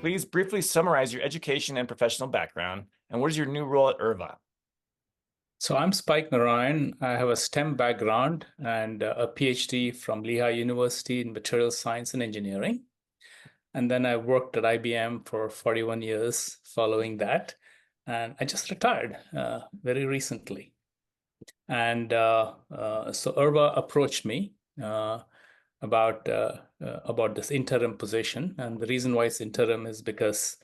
Please briefly summarize your education and professional background, and what is your new role at ERVA? So I'm Spike Narayan. I have a STEM background and a PhD from Lehigh University in material science and engineering. And then I worked at IBM for 41 years following that. And I just retired very recently. And so ERVA approached me about this interim position. And the reason why it's interim is because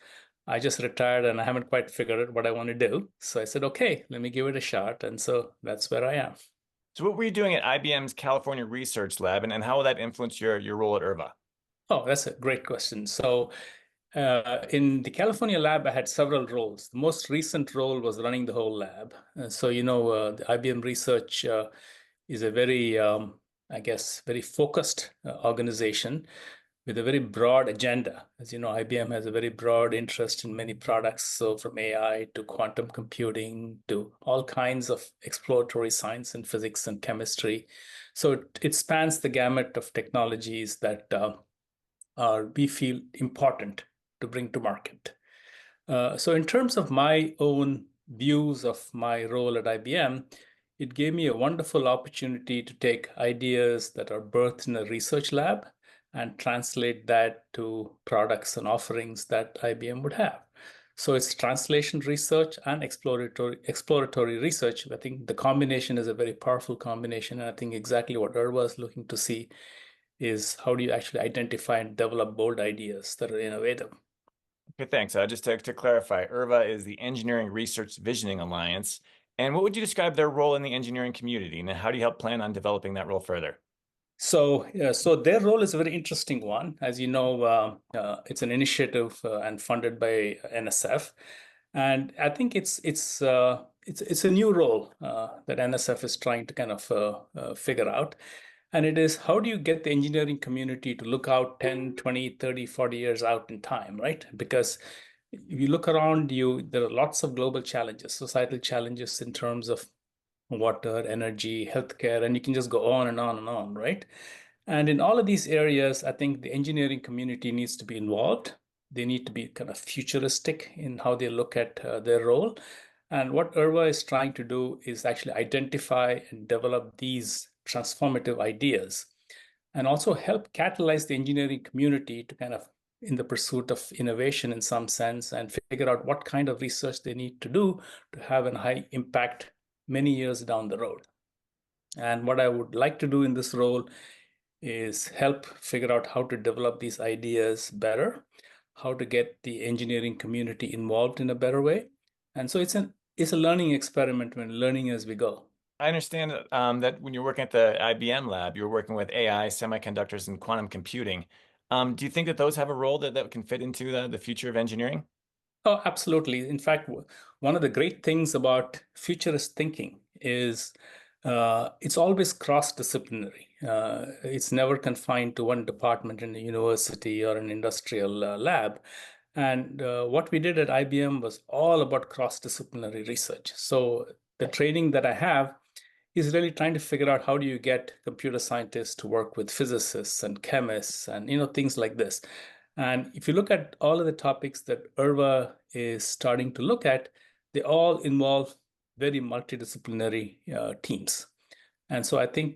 I just retired and I haven't quite figured out what I want to do. So I said, okay, let me give it a shot. And so that's where I am. So what were you doing at IBM's California Research Lab, and how will that influence your role at ERVA? Oh, that's a great question. So in the California lab, I had several roles. The most recent role was running the whole lab. The IBM Research is a very, I guess, very focused organization with a very broad agenda. As you know, IBM has a very broad interest in many products. So from AI to quantum computing to all kinds of exploratory science and physics and chemistry. So it spans the gamut of technologies that we feel important to bring to market. So in terms of my own views of my role at IBM, it gave me a wonderful opportunity to take ideas that are birthed in a research lab and translate that to products and offerings that IBM would have. So it's translation research and exploratory research. I think the combination is a very powerful combination. And I think exactly what ERVA is looking to see is how do you actually identify and develop bold ideas that are innovative. Okay, thanks. Just to clarify, ERVA is the Engineering Research Visioning Alliance. And what would you describe their role in the engineering community, and how do you help plan on developing that role further? So their role is a very interesting one. As you know, it's an initiative and funded by NSF, and I think it's a new role that NSF is trying to kind of figure out. And it is how do you get the engineering community to look out 10, 20, 30, 40 years out in time, right? Because if you look around you, there are lots of global challenges, societal challenges in terms of water, energy, healthcare, and you can just go on and on and on, right? And in all of these areas, I think the engineering community needs to be involved. They need to be kind of futuristic in how they look at their role. And what ERVA is trying to do is actually identify and develop these transformative ideas and also help catalyze the engineering community to kind of in the pursuit of innovation in some sense and figure out what kind of research they need to do to have a high impact many years down the road. And what I would like to do in this role is help figure out how to develop these ideas better, how to get the engineering community involved in a better way. And so it's a learning experiment when learning as we go. I understand that when you're working at the IBM lab, you're working with AI, semiconductors, and quantum computing. Do you think that those have a role that can fit into the future of engineering? Oh, absolutely. In fact, one of the great things about futurist thinking is it's always cross-disciplinary. It's never confined to one department in a university or an industrial lab. And what we did at IBM was all about cross-disciplinary research. So the training that I have is really trying to figure out how do you get computer scientists to work with physicists and chemists and things like this. And if you look at all of the topics that ERVA is starting to look at, they all involve very multidisciplinary teams. And so I think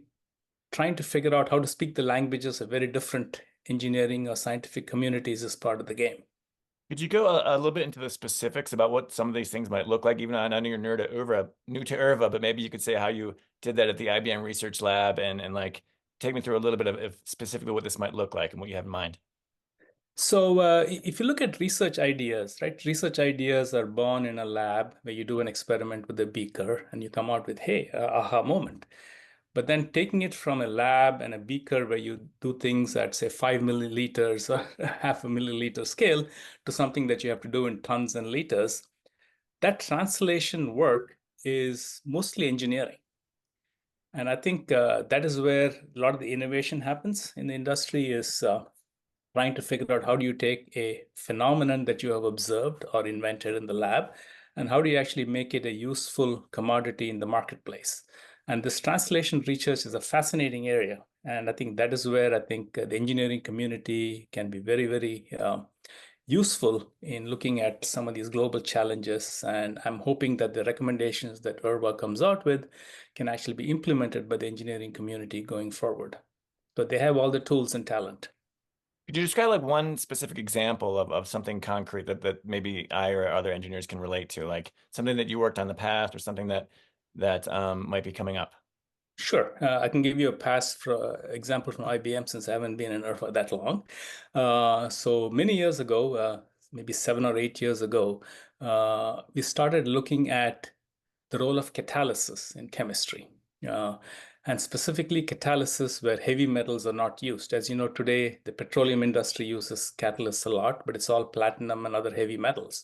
trying to figure out how to speak the languages of very different engineering or scientific communities is part of the game. Could you go a little bit into the specifics about what some of these things might look like? Even though I know you're new to ERVA, but maybe you could say how you did that at the IBM Research Lab and like take me through a little bit of specifically what this might look like and what you have in mind. So if you look at research ideas, right, research ideas are born in a lab where you do an experiment with a beaker and you come out with, hey, aha moment. But then taking it from a lab and a beaker where you do things at, say, 5 milliliters or half a milliliter scale to something that you have to do in tons and liters, that translation work is mostly engineering. And I think that is where a lot of the innovation happens in the industry is trying to figure out how do you take a phenomenon that you have observed or invented in the lab, and how do you actually make it a useful commodity in the marketplace. And this translation research is a fascinating area. And I think that is where I think the engineering community can be very, very useful in looking at some of these global challenges. And I'm hoping that the recommendations that ERVA comes out with can actually be implemented by the engineering community going forward. So they have all the tools and talent. Could you describe like one specific example of something concrete that maybe I or other engineers can relate to, like something that you worked on in the past or something that might be coming up? Sure. I can give you a past example from IBM since I haven't been in ERVA that long. So many years ago, maybe 7 or 8 years ago, we started looking at the role of catalysis in chemistry, uh, and specifically catalysis where heavy metals are not used. As you know, today, the petroleum industry uses catalysts a lot, but it's all platinum and other heavy metals.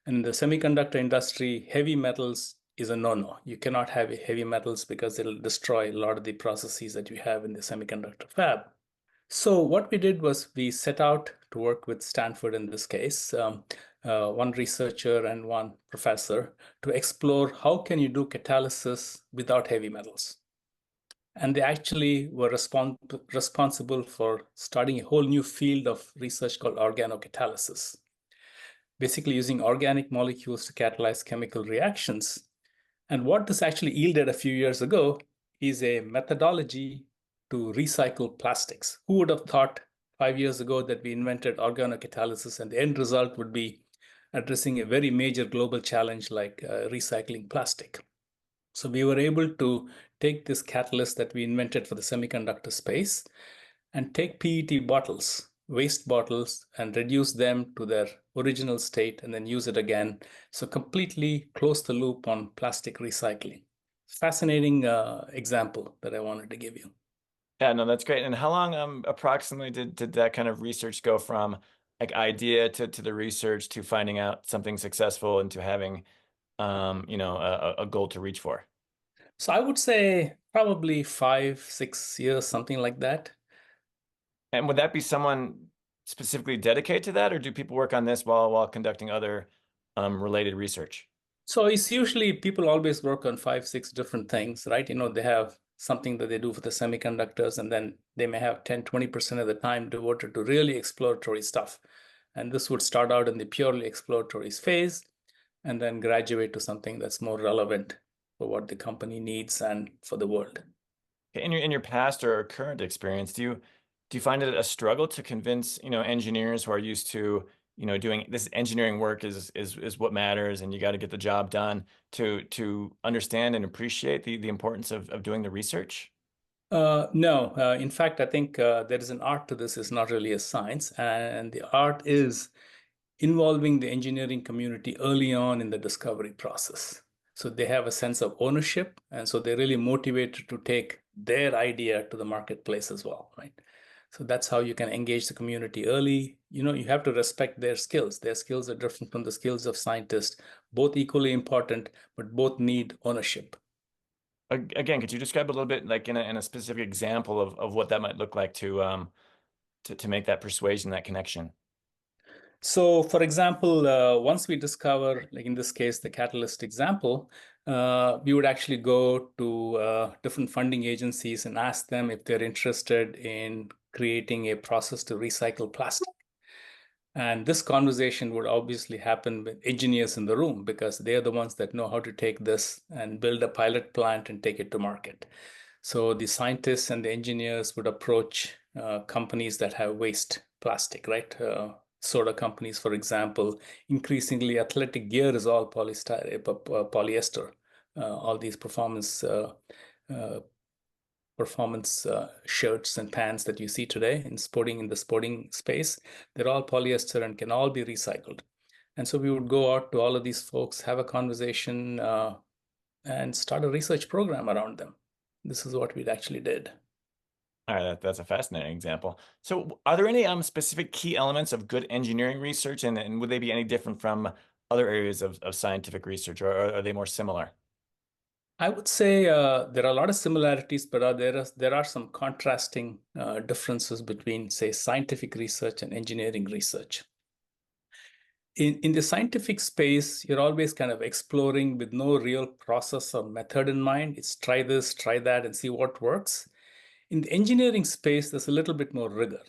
And in the semiconductor industry, heavy metals is a no-no. You cannot have heavy metals because it'll destroy a lot of the processes that you have in the semiconductor fab. So what we did was we set out to work with Stanford in this case, one researcher and one professor, to explore how can you do catalysis without heavy metals. And they actually were responsible for starting a whole new field of research called organocatalysis, basically using organic molecules to catalyze chemical reactions. And what this actually yielded a few years ago is a methodology to recycle plastics. Who would have thought 5 years ago that we invented organocatalysis and the end result would be addressing a very major global challenge like recycling plastic? So we were able to take this catalyst that we invented for the semiconductor space and take PET bottles, waste bottles, and reduce them to their original state and then use it again. So completely close the loop on plastic recycling. Fascinating example that I wanted to give you. Yeah, no, that's great. And how long approximately did that kind of research go from like idea to the research to finding out something successful and to having a goal to reach for? So I would say probably 5, 6 years, something like that. And would that be someone specifically dedicated to that, or do people work on this while conducting other related research? So it's usually people always work on 5, 6 different things, right? They have something that they do for the semiconductors, and then they may have 10, 20% of the time devoted to really exploratory stuff. And this would start out in the purely exploratory phase and then graduate to something that's more relevant for what the company needs and for the world. In your past or current experience, do you find it a struggle to convince, engineers who are used to, doing this engineering work is what matters and you got to get the job done to understand and appreciate the importance of doing the research? No, in fact, I think there is an art to this. It's not really a science. And the art is involving the engineering community early on in the discovery process. So they have a sense of ownership. And so they're really motivated to take their idea to the marketplace as well, right? So that's how you can engage the community early. You have to respect their skills. Their skills are different from the skills of scientists, both equally important, but both need ownership. Again, could you describe a little bit, like in a specific example of what that might look like to make that persuasion, that connection? So, for example, once we discover, like in this case, the catalyst example, we would actually go to different funding agencies and ask them if they're interested in creating a process to recycle plastic. And this conversation would obviously happen with engineers in the room because they're the ones that know how to take this and build a pilot plant and take it to market. So the scientists and the engineers would approach companies that have waste plastic, right? Soda companies, for example. Increasingly, athletic gear is all polyester. All these uh, performance shirts and pants that you see today in the sporting space, they're all polyester and can all be recycled. And so we would go out to all of these folks, have a conversation, and start a research program around them. This is what we actually did. All right, that's a fascinating example. So, are there any specific key elements of good engineering research, and would they be any different from other areas of scientific research, or are they more similar? I would say there are a lot of similarities, but there are some contrasting differences between, say, scientific research and engineering research. In the scientific space, you're always kind of exploring with no real process or method in mind. It's try this, try that, and see what works. In the engineering space, there's a little bit more rigor.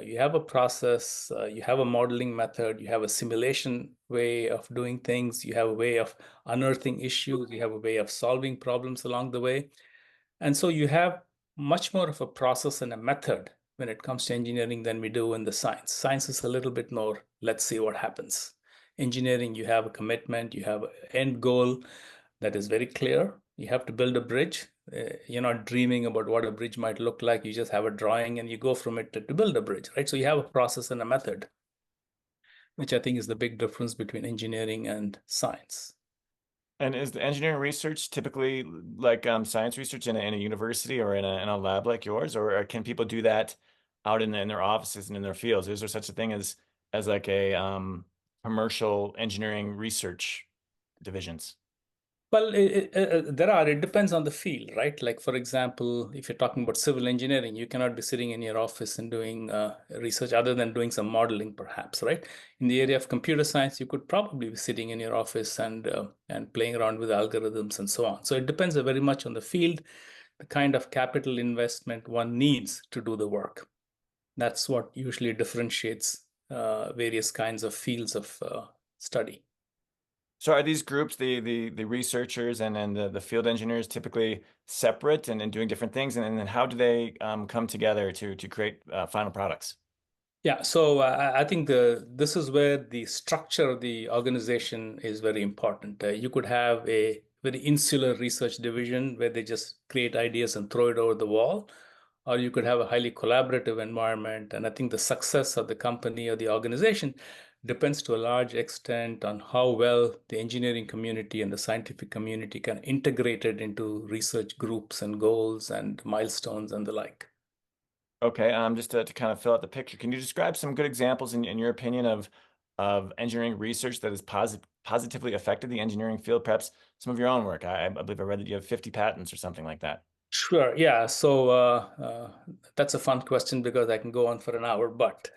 You have a process, you have a modeling method, you have a simulation way of doing things, you have a way of unearthing issues, you have a way of solving problems along the way. And so you have much more of a process and a method when it comes to engineering than we do in the science. Science is a little bit more, let's see what happens. Engineering, you have a commitment, you have an end goal that is very clear. You have to build a bridge. You're not dreaming about what a bridge might look like. You just have a drawing and you go from it to build a bridge, right? So you have a process and a method, which I think is the big difference between engineering and science. And is the engineering research typically like science research in a university or in a lab like yours, or can people do that out in their offices and in their fields? Is there such a thing as like a commercial engineering research divisions? Well, there are. It depends on the field, right? Like, for example, if you're talking about civil engineering, you cannot be sitting in your office and doing research other than doing some modeling, perhaps, right? In the area of computer science, you could probably be sitting in your office and playing around with algorithms and so on. So it depends very much on the field, the kind of capital investment one needs to do the work. That's what usually differentiates various kinds of fields of study. So are these groups, the researchers and the field engineers typically separate and doing different things? And then how do they come together to create final products? Yeah, so I think this is where the structure of the organization is very important. You could have a very insular research division where they just create ideas and throw it over the wall, or you could have a highly collaborative environment. And I think the success of the company or the organization depends to a large extent on how well the engineering community and the scientific community can integrate it into research groups and goals and milestones and the like. Okay, just to kind of fill out the picture, can you describe some good examples in your opinion of engineering research that has positively affected the engineering field? Perhaps some of your own work. I believe I read that you have 50 patents or something like that. Sure. Yeah. So that's a fun question because I can go on for an hour, but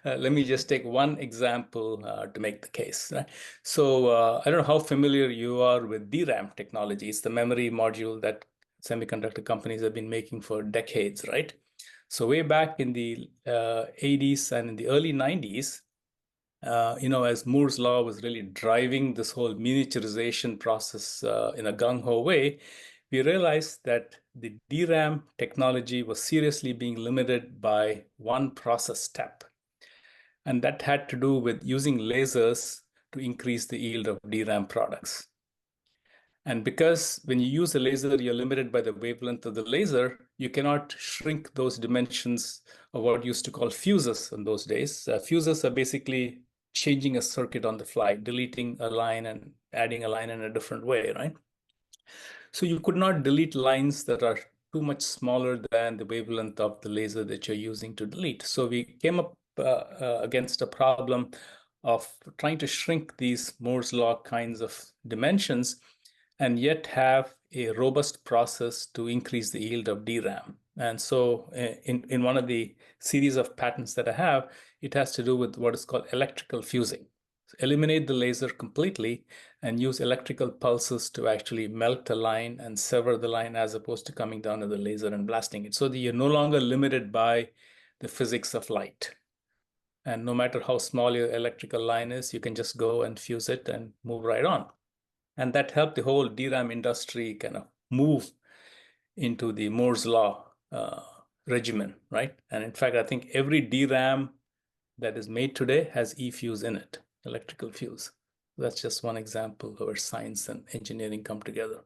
let me just take one example to make the case. Right? So I don't know how familiar you are with DRAM technology. It's the memory module that semiconductor companies have been making for decades, right? So way back in the 80s and in the early 90s, as Moore's law was really driving this whole miniaturization process in a gung-ho way, we realized that the DRAM technology was seriously being limited by one process step. And that had to do with using lasers to increase the yield of DRAM products. And because when you use a laser, you're limited by the wavelength of the laser, you cannot shrink those dimensions of what used to call fuses in those days. Fuses are basically changing a circuit on the fly, deleting a line and adding a line in a different way, right? So you could not delete lines that are too much smaller than the wavelength of the laser that you're using to delete. So we came up against a problem of trying to shrink these Moore's law kinds of dimensions and yet have a robust process to increase the yield of DRAM. And so in one of the series of patents that I have, it has to do with what is called electrical fusing. So eliminate the laser completely and use electrical pulses to actually melt a line and sever the line as opposed to coming down to the laser and blasting it. So that you're no longer limited by the physics of light. And no matter how small your electrical line is, you can just go and fuse it and move right on. And that helped the whole DRAM industry kind of move into the Moore's law regimen, right? And in fact, I think every DRAM that is made today has e-fuse in it, electrical fuse. That's just one example where science and engineering come together.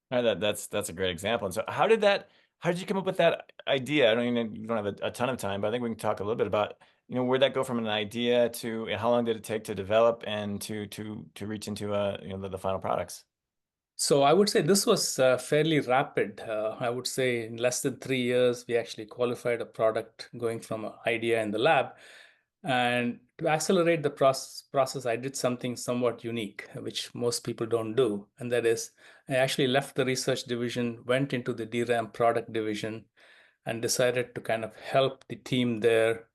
That's a great example. And so how did you come up with that idea? I don't even, you don't have a ton of time, but I think we can talk a little bit about, where'd that go from an idea to how long did it take to develop and to reach into the final products? So I would say this was fairly rapid. I would say in less than 3 years, we actually qualified a product going from an idea in the lab. And to accelerate the process, I did something somewhat unique, which most people don't do. And that is, I actually left the research division, went into the DRAM product division, and decided to kind of help the team there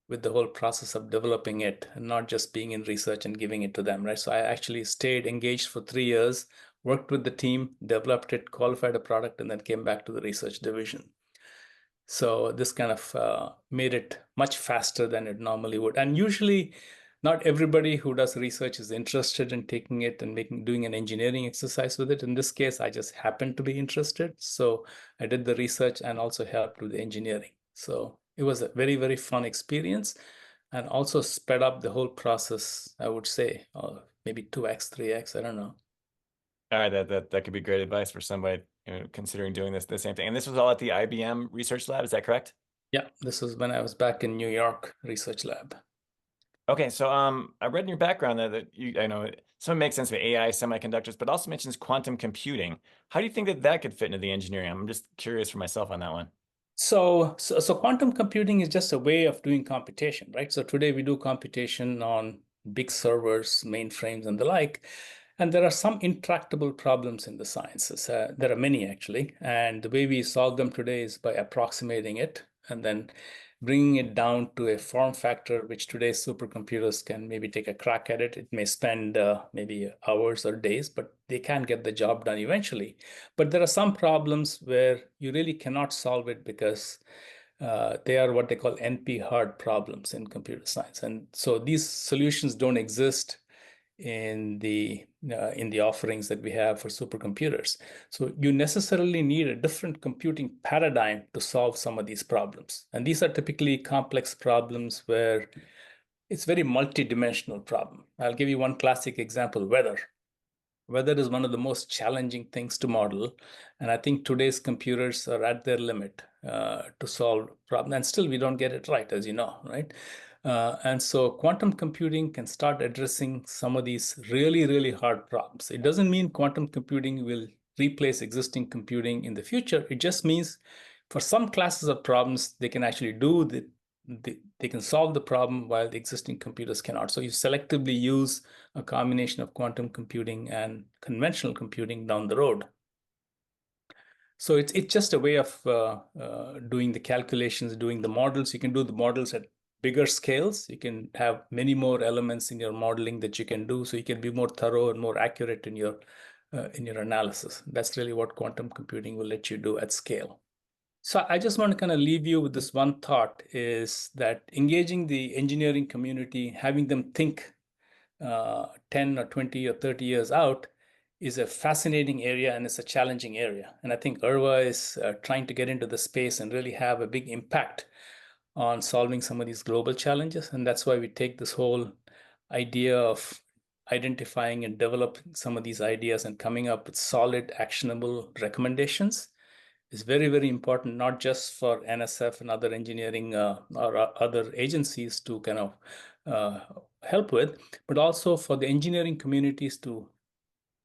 with the whole process of developing it and not just being in research and giving it to them, right? So I actually stayed engaged for 3 years, worked with the team, developed it, qualified a product, and then came back to the research division. So this kind of made it much faster than it normally would. And usually, not everybody who does research is interested in taking it and doing an engineering exercise with it. In this case, I just happened to be interested. So I did the research and also helped with the engineering. So it was a very, very fun experience and also sped up the whole process, I would say, maybe 2x, 3x, I don't know. All right, that could be great advice for somebody, considering doing the same thing. And this was all at the IBM research lab, is that correct? Yeah, this was when I was back in New York research lab. Okay, so I read in your background that I know some makes sense with AI, semiconductors, but also mentions quantum computing. How do you think that that could fit into the engineering? I'm just curious for myself on that one. So quantum computing is just a way of doing computation, right? So today we do computation on big servers, mainframes, and the like. And there are some intractable problems in the sciences. There are many actually. And the way we solve them today is by approximating it and then bringing it down to a form factor, which today's supercomputers can maybe take a crack at it. It may spend maybe hours or days, but they can get the job done eventually. But there are some problems where you really cannot solve it because they are what they call NP hard problems in computer science. And so these solutions don't exist in the offerings that we have for supercomputers. So you necessarily need a different computing paradigm to solve some of these problems. And these are typically complex problems where it's very multidimensional problem. I'll give you one classic example, weather. Weather is one of the most challenging things to model. And I think today's computers are at their limit to solve problems. And still, we don't get it right, as you know, right? And so quantum computing can start addressing some of these really, really hard problems. It doesn't mean quantum computing will replace existing computing in the future. It just means for some classes of problems, they can actually they can solve the problem while the existing computers cannot. So you selectively use a combination of quantum computing and conventional computing down the road. So it's just a way of doing the calculations, doing the models. You can do the models at bigger scales. You can have many more elements in your modeling that you can do, so you can be more thorough and more accurate in your analysis. That's really what quantum computing will let you do at scale. So I just want to kind of leave you with this one thought is that engaging the engineering community, having them think 10 or 20 or 30 years out is a fascinating area and it's a challenging area. And I think ERVA is trying to get into the space and really have a big impact on solving some of these global challenges. And that's why we take this whole idea of identifying and developing some of these ideas and coming up with solid, actionable recommendations is very, very important, not just for NSF and other engineering or other agencies to kind of uh, help with, but also for the engineering communities to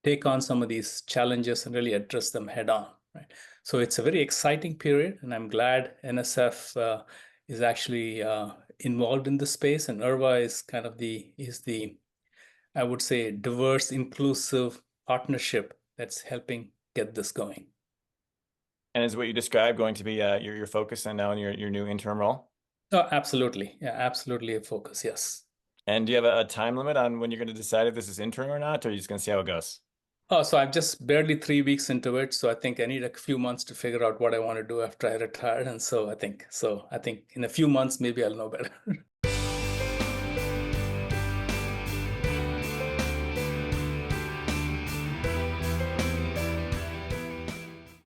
take on some of these challenges and really address them head on. Right? So it's a very exciting period, and I'm glad NSF is actually involved in the space, and ERVA is kind of the I would say diverse, inclusive partnership that's helping get this going. And is what you described going to be your focus and now in your new interim role? Oh, absolutely. Yeah, absolutely a focus. Yes. And do you have a time limit on when you're going to decide if this is interim or not, or are you just going to see how it goes? Oh, so I'm just barely 3 weeks into it. So I think I need a few months to figure out what I want to do after I retire. And so I think in a few months, maybe I'll know better.